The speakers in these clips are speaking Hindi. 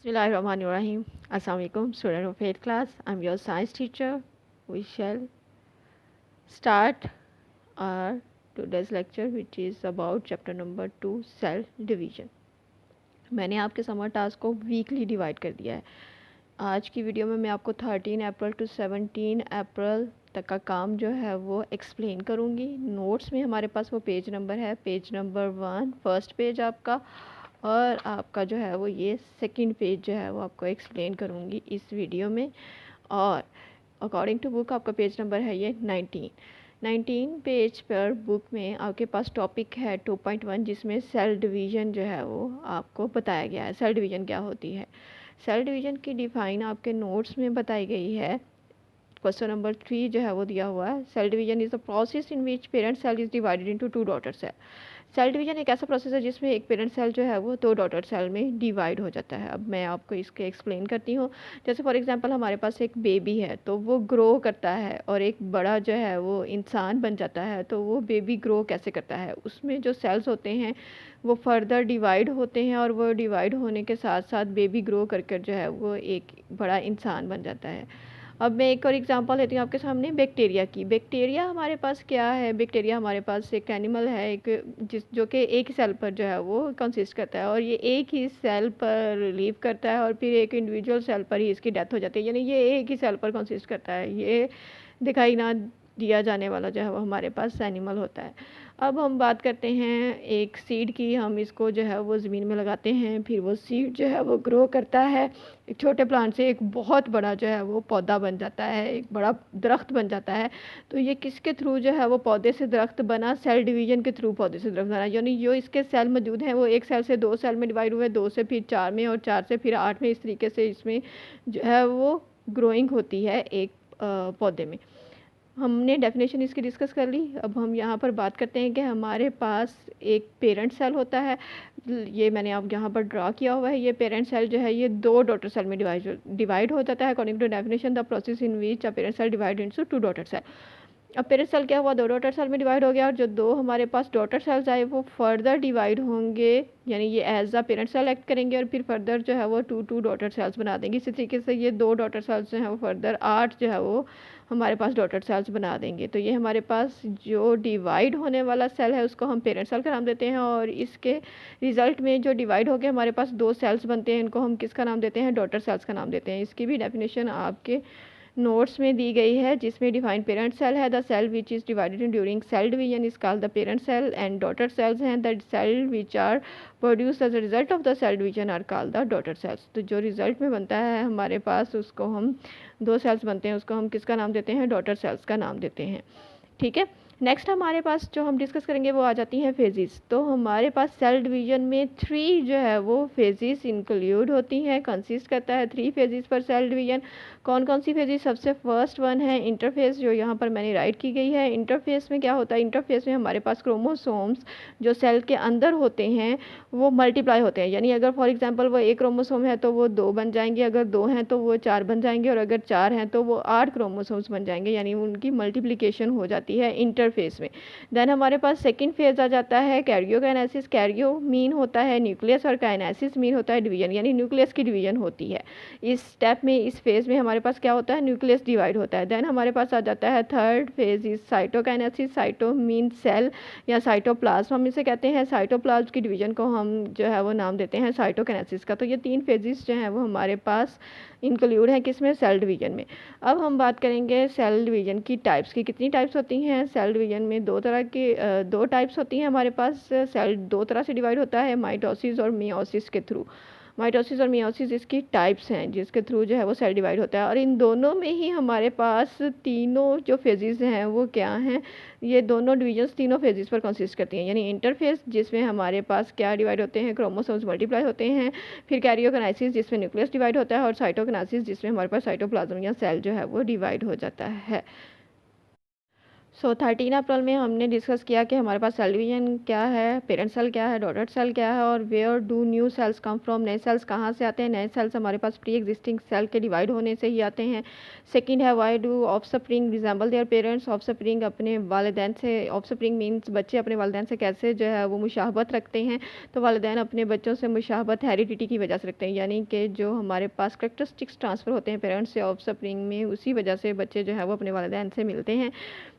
Bismillahirrahmanirrahim. Assalamualaikum, student of 8th class. I'm your science teacher. We shall start our today's lecture, which is about chapter number 2, cell division. मैंने आपके समर टास्क को वीकली डिवाइड कर दिया है. आज की वीडियो में मैं आपको 13 अप्रैल टू 17 अप्रैल तक का काम जो है वो एक्सप्लेन करूँगी. नोट्स में हमारे पास वो पेज नंबर है, पेज नंबर 1 फर्स्ट पेज आपका, और आपका जो है वो ये सेकंड पेज जो है वो आपको एक्सप्लेन करूँगी इस वीडियो में. और अकॉर्डिंग टू बुक आपका पेज नंबर है ये 19 पेज पर बुक में आपके पास टॉपिक है 2.1, जिसमें सेल डिवीज़न जो है वो आपको बताया गया है. सेल डिवीज़न क्या होती है? सेल डिवीज़न की डिफ़ाइन आपके नोट्स में बताई गई है. क्वेश्चन नंबर 3 जो है वो दिया हुआ है. Cell division is the process in which parent cell is divided into 2 daughter cell. Cell division एक ऐसा प्रोसेस है जिसमें एक पेरेंट सेल जो है वो 2 डॉटर सेल में डिवाइड हो जाता है. अब मैं आपको इसके एक्सप्लेन करती हूँ. जैसे फॉर एग्जांपल हमारे पास एक बेबी है, तो वो ग्रो करता है और एक बड़ा जो है वो इंसान बन जाता है. तो वो बेबी ग्रो कैसे करता है? उसमें जो सेल्स होते हैं वो फर्दर डिवाइड होते हैं, और वो डिवाइड होने के साथ साथ बेबी ग्रो कर कर जो है वो एक बड़ा इंसान बन जाता है. अब मैं एक और एग्जांपल लेती हूँ आपके सामने बैक्टीरिया की. बैक्टीरिया हमारे पास क्या है? बैक्टीरिया हमारे पास एक एनिमल है, एक जो कि एक ही सेल पर जो है वो कंसिस्ट करता है, और ये एक ही सेल पर लीव करता है, और फिर एक इंडिविजुअल सेल पर ही इसकी डेथ हो जाती है. यानी ये एक ही सेल पर कंसिस्ट करता है. ये दिखाई ना दिया जाने वाला जो है वो हमारे पास एनिमल होता है. अब हम बात करते हैं एक सीड की. हम इसको जो है वो ज़मीन में लगाते हैं, फिर वो सीड जो है वो ग्रो करता है. एक छोटे प्लांट से एक बहुत बड़ा जो है वो पौधा बन जाता है, एक बड़ा दरख्त बन जाता है. तो ये किसके थ्रू जो है वो पौधे से दरख्त बना? सेल डिवीज़न के थ्रू पौधे से दरख्त बना. यानी जो इसके सेल मौजूद हैं वो एक सेल से 2 सेल में डिवाइड हुए, 2 से फिर 4 में, और 4 से फिर 8 में. इस तरीके से इसमें जो है वो ग्रोइंग होती है एक पौधे में. हमने डेफिनेशन इसकी डिस्कस कर ली. अब हम यहाँ पर बात करते हैं कि हमारे पास एक पेरेंट सेल होता है. ये मैंने आप यहाँ पर ड्रा किया हुआ है. ये पेरेंट सेल जो है ये 2 डॉटर सेल में डिवाइड हो जाता है. According to definition the process in which a parent cell divide into 2 daughter cell. अब पेरेंट सेल क्या हुआ? 2 डॉटर सेल में डिवाइड हो गया, और जो 2 हमारे पास डॉटर सेल्स आए वो फर्दर डिवाइड होंगे. यानी ये as a parent cell act करेंगे, और फिर फर्दर जो है वो 2 डॉटर सेल्स बना देंगे. इसी तरीके से ये 2 डॉटर सेल्स जो हैं वो फर्दर 8 जो है वो हमारे पास डॉटर सेल्स बना देंगे. तो ये हमारे पास जो डिवाइड होने वाला सेल है उसको हम पेरेंट सेल का नाम देते हैं, और इसके रिजल्ट में जो डिवाइड होकर हमारे पास 2 सेल्स बनते हैं, इनको हम किसका नाम देते हैं? डॉटर सेल्स का नाम देते हैं. इसकी भी डेफिनेशन आपके नोट्स में दी गई है, जिसमें डिफाइन पेरेंट सेल है the cell which is divided in during cell division is called the parent cell, and daughter cells हैं the cell which are produce as a result of the cell division are called the daughter cells. तो जो रिजल्ट में बनता है हमारे पास उसको हम 2 सेल्स बनते हैं, उसको हम किसका नाम देते हैं? डॉटर सेल्स का नाम देते हैं. ठीक है. नेक्स्ट हमारे पास जो हम डिस्कस करेंगे वो आ जाती हैं फेजेस. तो हमारे पास सेल डिवीजन में 3 जो है वो फेजेस इंक्लूड होती हैं. कंसिस्ट करता है 3 फेजेस पर सेल डिवीजन. कौन कौन सी फेजेस? सबसे फर्स्ट वन है इंटरफेस, जो यहाँ पर मैंने राइट की गई है. इंटरफेस में क्या होता है? इंटरफेस में हमारे पास क्रोमोसोम्स जो सेल के अंदर होते हैं वो मल्टीप्लाई होते हैं. यानी अगर फॉर एग्जांपल वो 1 क्रोमोसोम है तो वो 2 बन जाएंगे, अगर 2 हैं तो वो 4 बन जाएंगे, और अगर 4 हैं तो वो 8 क्रोमोसोम्स बन जाएंगे. यानी उनकी मल्टीप्लिकेशन हो जाती है इंटरफेस में. देन हमारे पास सेकंड फेज आ जाता है कैरियोकाइनेसिस. कैरियो मीन होता है न्यूक्लियस, और काइनेसिस मीन होता है डिवीजन, यानी न्यूक्लियस की डिवीजन होती है. इस स्टेप में, इस फेज में हमारे पास क्या होता है? न्यूक्लियस डिवाइड होता है. देन हमारे पास आ जाता है third phase is cytokinesis. Cyto mean cell या साइटोप्लाज्म हम इसे कहते हैं. साइटोप्लाज्म की डिवीजन को हम जो है वो नाम देते हैं साइटोकाइनेसिस का. तो ये 3 फेजेस जो हैं वो हमारे पास इंक्लूड हैं किसमें? सेल डिवीजन में. अब हम बात करेंगे सेल डिवीजन की टाइप्स की. कितनी टाइप्स होती हैं? सेल डिवीजन में 2 तरह की 2 टाइप्स होती हैं हमारे पास. सेल 2 तरह से डिवाइड होता है, माइटोसिस और मियोसिस के थ्रू. माइटोसिस और मियोसिस इसकी टाइप्स हैं जिसके थ्रू जो है वो सेल डिवाइड होता है. और इन दोनों में ही हमारे पास तीनों जो फेजेस हैं वो क्या हैं? ये दोनों डिवीजन्स तीनों फेजेस पर कंसिस्ट करती हैं. यानी इंटरफेस जिसमें हमारे पास क्या डिवाइड होते हैं? क्रोमोसोम्स मल्टीप्लाई होते हैं. फिर कैरियोकाइनेसिस जिसमें न्यूक्लियस डिवाइड होता है, और साइटोकाइनेसिस जिसमें हमारे पास साइटोप्लाज्म या सेल जो है वो डिवाइड हो जाता है. 13 अप्रैल में हमने डिस्कस किया कि हमारे पास सेल डिवीजन क्या है, पेरेंट सेल क्या है, डॉटर सेल क्या है और where do new cells come from, नए सेल्स कहाँ से आते हैं। नए सेल्स हमारे पास प्री एग्जिस्टिंग सेल के डिवाइड होने से ही आते हैं। सेकंड है why do offspring resemble their parents, offspring अपने वालिदैन से, ऑफस्प्रिंग मीन्स बच्चे अपने वालिदैन से कैसे जो है वो मुशाहबत रखते हैं। तो वालिदैन अपने बच्चों से मुशाहबत हेरिडिटी की वजह से रखते हैं, यानी कि जो हमारे पास करेक्टरिस्टिक्स ट्रांसफ़र होते हैं पेरेंट्स से ऑफस्प्रिंग में, उसी वजह से बच्चे जो है वो अपने वालिदैन से मिलते हैं।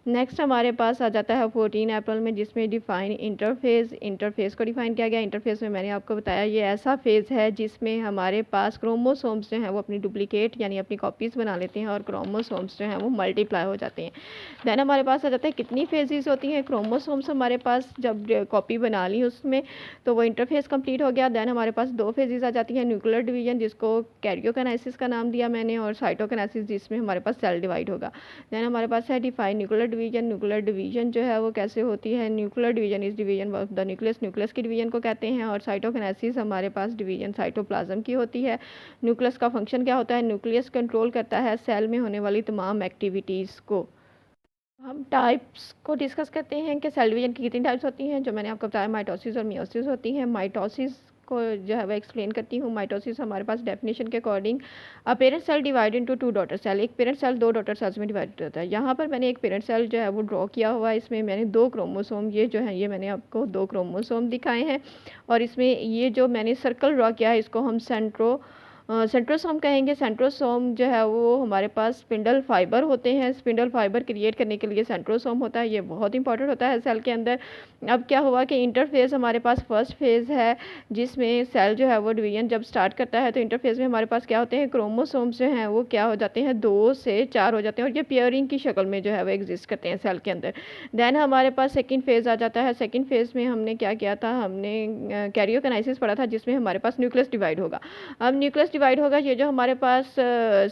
नेक्स्ट हमारे पास आ जाता है 14 अप्रैल में, जिसमें डिफाइन इंटरफेस, इंटरफेस को डिफाइन किया गया। इंटरफेस में मैंने आपको बताया ये ऐसा फेज़ है जिसमें हमारे पास क्रोमोसोम्स जो हैं वो अपनी डुप्लीकेट यानी अपनी कॉपीज़ बना लेते हैं और क्रोमोसोम्स जो हैं वो मल्टीप्लाई हो जाते हैं। देन हमारे पास आ जाता है कितनी फेजेस होती हैं क्रोमोसोम्स हमारे पास, जब कॉपी बना ली उसमें तो वो इंटरफेस कंप्लीट हो गया। देन हमारे पास 2 फेजेस आ जाती हैं, न्यूक्लियर डिवीजन जिसको कैरियोकाइनेसिस का नाम दिया मैंने, और साइटोकाइनेसिस जिसमें हमारे पास सेल डिवाइड होगा। देन हमारे पास है define nuclear division. Nuclear division जो है वो कैसे होती है, न्यूक्लियर डिवीजन इस division of the nucleus, nucleus की डिवीजन को कहते हैं। और साइटोकाइनेसिस हमारे पास डिवीजन साइटोप्लाज्म की होती है। न्यूक्लियस का फंक्शन क्या होता है, न्यूक्लियस कंट्रोल करता है सेल में होने वाली तमाम एक्टिविटीज़ को। हम टाइप्स को डिस्कस करते हैं कि सेल डिवीजन की कितनी टाइप्स होती हैं। जो मैंने आपको बताया माइटोसिस और मियोसिस होती हैं। माइटोसिस को जो है वह एक्सप्लेन करती हूँ। माइटोसिस हमारे पास डेफिनेशन के according a parent cell divide into 2 daughter cell, एक पेरेंट सेल 2 डॉटर सेल्स में डिवाइड होता है। यहाँ पर मैंने एक पेरेंट सेल जो है वो ड्रॉ किया हुआ है, इसमें मैंने 2 क्रोमोसोम, ये जो है ये मैंने आपको 2 क्रोमोसोम दिखाए हैं और इसमें ये जो मैंने सर्कल ड्रॉ किया है इसको हम सेंट्रोसोम कहेंगे। सेंट्रोसोम जो है वो हमारे पास स्पिंडल फाइबर होते हैं, स्पिंडल फाइबर क्रिएट करने के लिए सेंट्रोसोम होता है, ये बहुत इंपॉर्टेंट होता है सेल के अंदर। अब क्या हुआ कि इंटरफेस हमारे पास फर्स्ट फेज़ है जिसमें सेल जो है वो डिवीजन जब स्टार्ट करता है तो इंटरफेस में हमारे पास क्या होते हैं, क्रोमोसोम्स जो हैं वो क्या हो जाते हैं, 2 से 4 हो जाते हैं और ये पेयरिंग की शक्ल में जो है वो एग्जिस्ट करते हैं सेल के अंदर। देन हमारे पास सेकंड फेज़ आ जाता है। सेकंड फेज़ में हमने क्या किया था, हमने कैरियोकाइनेसिस पढ़ा था जिसमें हमारे पास न्यूक्लियस डिवाइड होगा। अब न्यूक्लियस डिवाइड होगा, ये जो हमारे पास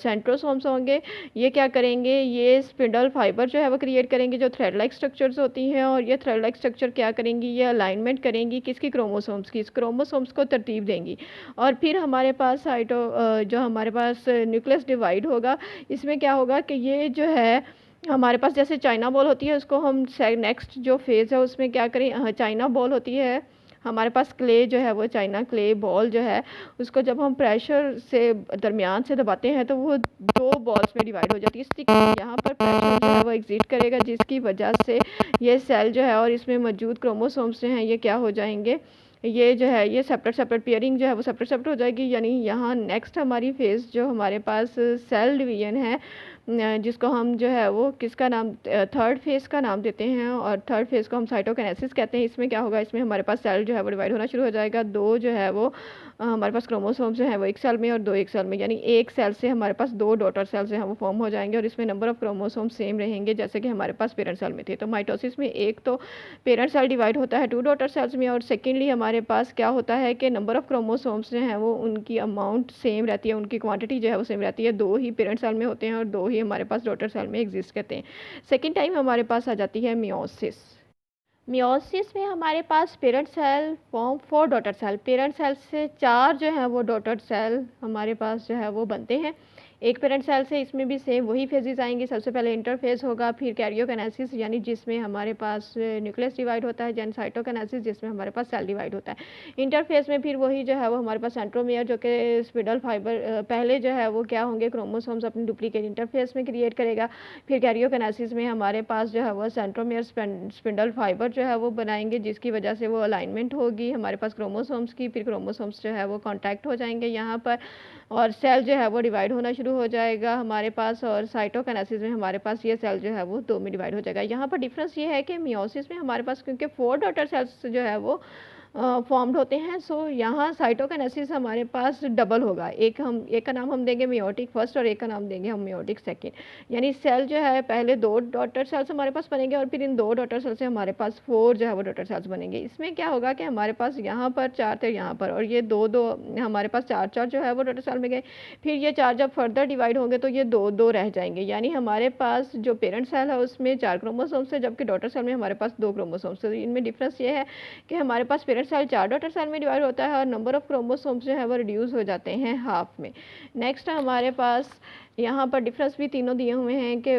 सेंट्रोसोम्स होंगे ये क्या करेंगे, ये स्पिंडल फाइबर जो है वो क्रिएट करेंगे जो थ्रेड लाइक स्ट्रक्चर्स होती हैं और ये थ्रेड लाइक स्ट्रक्चर क्या करेंगी, ये अलाइनमेंट करेंगी किसकी, क्रोमोसोम्स की, इस क्रोमोसोम्स को तरतीब देंगी। और फिर हमारे पास जो हमारे पास न्यूक्लियस डिवाइड होगा इसमें क्या होगा कि ये जो है हमारे पास जैसे चाइना बॉल होती है उसको हम नेक्स्ट जो फेज़ है उसमें क्या करें, चाइना बॉल होती है हमारे पास, क्ले जो है वो चाइना क्ले बॉल जो है उसको जब हम प्रेशर से दरमियान से दबाते हैं तो वो 2 बॉल्स में डिवाइड हो जाती है। इसलिए यहाँ पर प्रेशर जो है वो एग्जिट करेगा जिसकी वजह से ये सेल जो है और इसमें मौजूद क्रोमोसोम्स जो हैं ये क्या हो जाएंगे, ये जो है ये सेपरेट सेपरेट पेयरिंग जो है वो सेपरेट सेपरेट हो जाएगी। यानी यहाँ नेक्स्ट हमारी फेज़ जो हमारे पास सेल डिवीजन है जिसको हम जो है वो किसका नाम, थर्ड फेज़ का नाम देते हैं और थर्ड फेज़ को हम साइटोकाइनेसिस कहते हैं। इसमें क्या होगा, इसमें हमारे पास सेल जो है वो डिवाइड होना शुरू हो जाएगा। 2 जो है वो हमारे पास क्रोमोसोम्स जो है वो एक सेल में और 2 एक सेल में, यानी एक सेल से हमारे पास 2 डॉटर सेल्स जो हैं वो फॉर्म हो जाएंगे और इसमें नंबर ऑफ क्रोमोसोम सेम रहेंगे जैसे कि हमारे पास पेरेंट सेल में थे। तो माइटोसिस में एक तो पेरेंट सेल डिवाइड होता है 2 डॉटर सेल्स में और सेकेंडली हमारे पास क्या होता है कि नंबर ऑफ क्रोमोसोम्स जो हैं वो उनकी अमाउंट सेम रहती है, उनकी क्वांटिटी जो है वो सेम रहती है। 2 ही पेरेंट सेल में होते हैं और 2 ही हमारे पास डॉटर सेल में एग्जिस्ट करते हैं। सेकेंड टाइम हमारे पास आ जाती है मियोसिस। मियोसिस में हमारे पास parent cell form 4 daughter cell, parent cell से 4 जो है वो डॉटर सेल हमारे पास जो है वो बनते हैं एक पेरेंट सेल से। इसमें भी सेम वही फेजेस आएंगे, सबसे पहले इंटरफेज होगा, फिर कैरियोकाइनेसिस यानी जिसमें हमारे पास न्यूक्लियस डिवाइड होता है, जन साइटोकाइनेसिस जिसमें हमारे पास सेल डिवाइड होता है। इंटरफेज में फिर वही जो है वो हमारे पास सेंट्रोमियर जो कि स्पिंडल फाइबर पहले जो है वो क्या होंगे, क्रोमोसोम्स अपनी डुप्लीकेट इंटरफेस में क्रिएट करेगा। फिर कैरियोकाइनेसिस में हमारे पास जो है वो सेंट्रोमियर स्पिंडल फाइबर जो है वो बनाएंगे जिसकी वजह से वो अलाइनमेंट होगी हमारे पास क्रोमोसोम्स की, फिर क्रोमोसोम्स जो है वो कॉन्टैक्ट हो जाएंगे यहाँ पर और सेल जो है वो डिवाइड होना शुरू हो जाएगा हमारे पास। और साइटोकाइनेसिस में हमारे पास ये सेल जो है वो 2 में डिवाइड हो जाएगा। यहाँ पर डिफरेंस ये है कि मियोसिस में हमारे पास क्योंकि 4 डॉटर सेल्स जो है वो फॉर्म्ड होते हैं, सो यहाँ साइटोकाइनेसिस हमारे पास डबल होगा। एक का नाम हम देंगे मियोटिक फर्स्ट और एक का नाम देंगे हम मियोटिक सेकेंड। यानी सेल जो है पहले 2 डॉटर सेल्स हमारे पास बनेंगे और फिर इन 2 डॉटर सेल से हमारे पास 4 जो है वो डॉटर सेल्स बनेंगे। इसमें क्या होगा कि हमारे पास यहाँ पर 4 थे यहाँ पर और ये 2 हमारे पास 4 जो है वो डॉटर सेल में गए। फिर ये 4 जब फर्दर डिवाइड होंगे तो ये 2 रह जाएंगे। यानी हमारे पास जो पेरेंट सेल है उसमें 4 क्रोमोसोम्स है जबकि डॉटर सेल में हमारे पास 2 क्रोमोसोम्स है। इनमें डिफरेंस ये है कि हमारे पास parent parent cell 4 daughter cell में डिवाइड होता है और नंबर ऑफ क्रोमोसोम्स जो है वो रिड्यूस हो जाते हैं हाफ में। नेक्स्ट हमारे पास यहाँ पर डिफरेंस भी तीनों दिए हुए हैं कि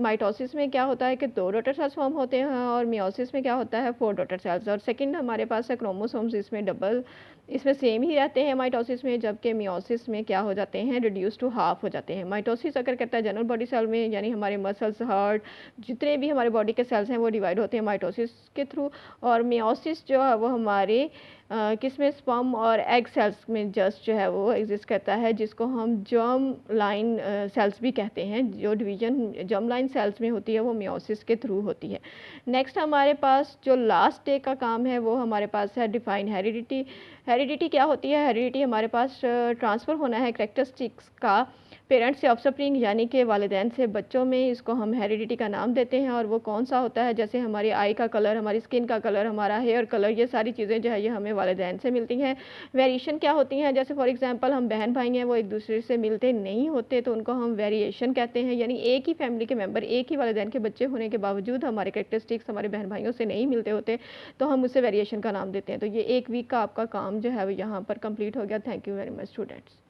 माइटोसिस में क्या होता है कि 2 डॉटर सेल्स फॉर्म होते हैं और मियोसिस में क्या होता है 4 डॉटर सेल्स। और सेकंड हमारे पास है क्रोमोसोम्स, इसमें डबल, इसमें सेम ही रहते हैं माइटोसिस में, जबकि मियोसिस में क्या हो जाते हैं रिड्यूस टू हाफ हो जाते हैं। माइटोसिस अगर करता है जनरल बॉडी सेल में, यानी हमारे मसल्स, हार्ट, जितने भी हमारे बॉडी के सेल्स हैं वो डिवाइड होते हैं माइटोसिस के थ्रू। और मियोसिस जो है वो हमारे किसमें, स्पर्म और एग सेल्स में जस्ट जो है वो एग्जिस्ट करता है, जिसको हम जर्म लाइन सेल्स भी कहते हैं। जो डिवीजन जर्म लाइन सेल्स में होती है वो मियोसिस के थ्रू होती है। नेक्स्ट हमारे पास जो लास्ट डे का काम है वो हमारे पास है डिफाइन हेरिडिटी। हेरिडिटी क्या होती है? हेरिडिटी हमारे पास ट्रांसफ़र होना है कैरेक्टरिस्टिक्स का पेरेंट्स से ऑफस्प्रिंग यानी कि वालिदैन से बच्चों में, इसको हम हेरिडिटी का नाम देते हैं। और वो कौन सा होता है? जैसे हमारी आई का कलर, हमारी स्किन का कलर, हमारा हेयर कलर, ये सारी चीज़ें जो है ये हमें वालिदैन से मिलती हैं। वेरिएशन क्या होती हैं? जैसे फॉर एग्जांपल हम बहन भाई हैं, वो एक दूसरे से मिलते नहीं होते तो उनको हम वेरिएशन कहते हैं, यानी एक ही फैमिली के मेंबर, एक ही वालिदैन के बच्चे होने के बावजूद हमारे कैरेक्टरिस्टिक्स हमारे बहन भाइयों से नहीं मिलते होते तो हम उसे वेरिएशन का नाम देते हैं। तो ये एक वीक का आपका काम जो है वो यहाँ पर कंप्लीट हो गया। Thank you very much students.